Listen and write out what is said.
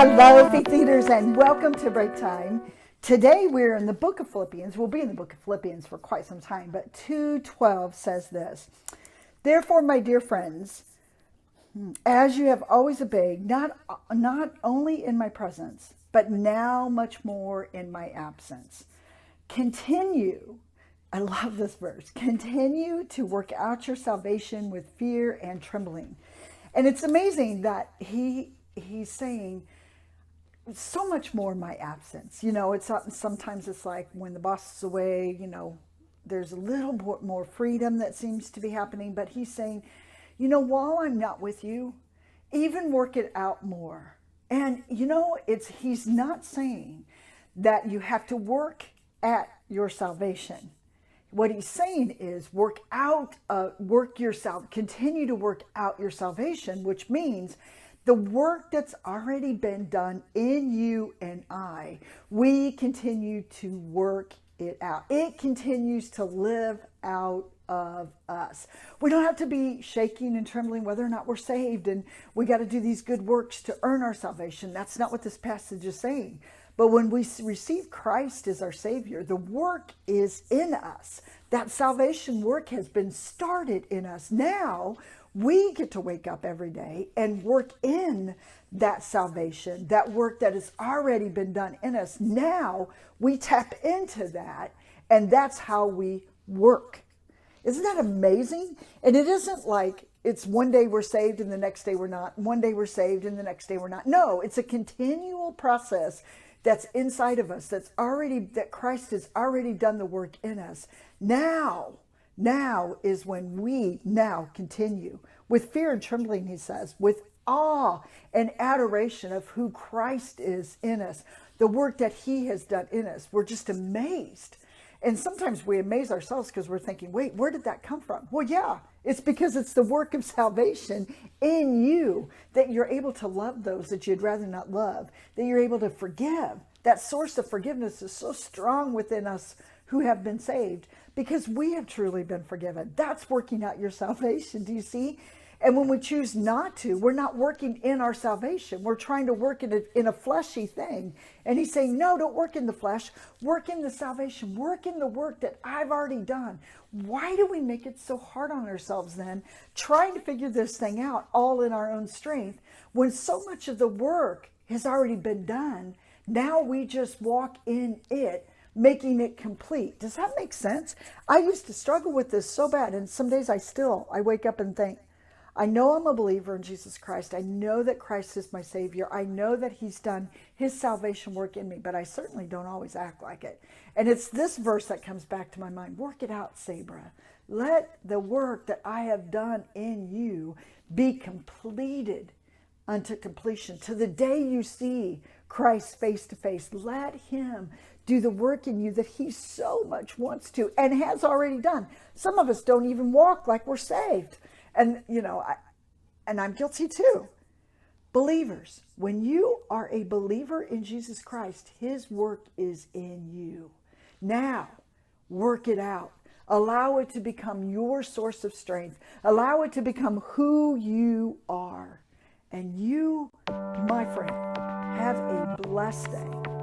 Hello, faith leaders, and welcome to Breaktime. Today we're in the book of Philippians. We'll be in the book of Philippians for quite some time, but 2:12 says this. Therefore, my dear friends, as you have always obeyed, not only in my presence, but now much more in my absence, continue. I love this verse. Continue to work out your salvation with fear and trembling. And it's amazing that he's saying so much more in my absence. You know, sometimes it's like when the boss is away, you know, there's a little more freedom that seems to be happening. But he's saying, you know, while I'm not with you, even work it out more. And, you know, he's not saying that you have to work at your salvation. What he's saying is continue to work out your salvation, which means the work that's already been done in you and I, we continue to work it out. It continues to live out of us. We don't have to be shaking and trembling whether or not we're saved and we got to do these good works to earn our salvation. That's not what this passage is saying. But when we receive Christ as our Savior, the work is in us. That salvation work has been started in us. Now we get to wake up every day and work in that salvation, that work that has already been done in us. Now we tap into that, and that's how we work. Isn't that amazing? And it isn't like it's one day we're saved and the next day we're not. One day we're saved and the next day we're not. No, it's a continual process that's inside of us, that Christ has already done the work in us. Now is when we now continue with fear and trembling, he says, with awe and adoration of who Christ is in us, the work that he has done in us. We're just amazed. And sometimes we amaze ourselves because we're thinking, wait, where did that come from? Well, yeah, it's because it's the work of salvation in you that you're able to love those that you'd rather not love, that you're able to forgive. That source of forgiveness is so strong within us who have been saved because we have truly been forgiven. That's working out your salvation. Do you see? And when we choose not to, we're not working in our salvation. We're trying to work in a fleshy thing. And he's saying, no, don't work in the flesh. Work in the salvation. Work in the work that I've already done. Why do we make it so hard on ourselves then, trying to figure this thing out all in our own strength, when so much of the work has already been done? Now we just walk in it, making it complete. Does that make sense? I used to struggle with this so bad. And some days I wake up and think, I know I'm a believer in Jesus Christ. I know that Christ is my Savior. I know that he's done his salvation work in me, but I certainly don't always act like it. And it's this verse that comes back to my mind. Work it out, Sabra. Let the work that I have done in you be completed unto completion. To the day you see Christ face to face, let him do the work in you that he so much wants to and has already done. Some of us don't even walk like we're saved. And, you know, I'm guilty too. Believers, when you are a believer in Jesus Christ, his work is in you. Now, work it out. Allow it to become your source of strength. Allow it to become who you are. And you, my friend, have a blessed day.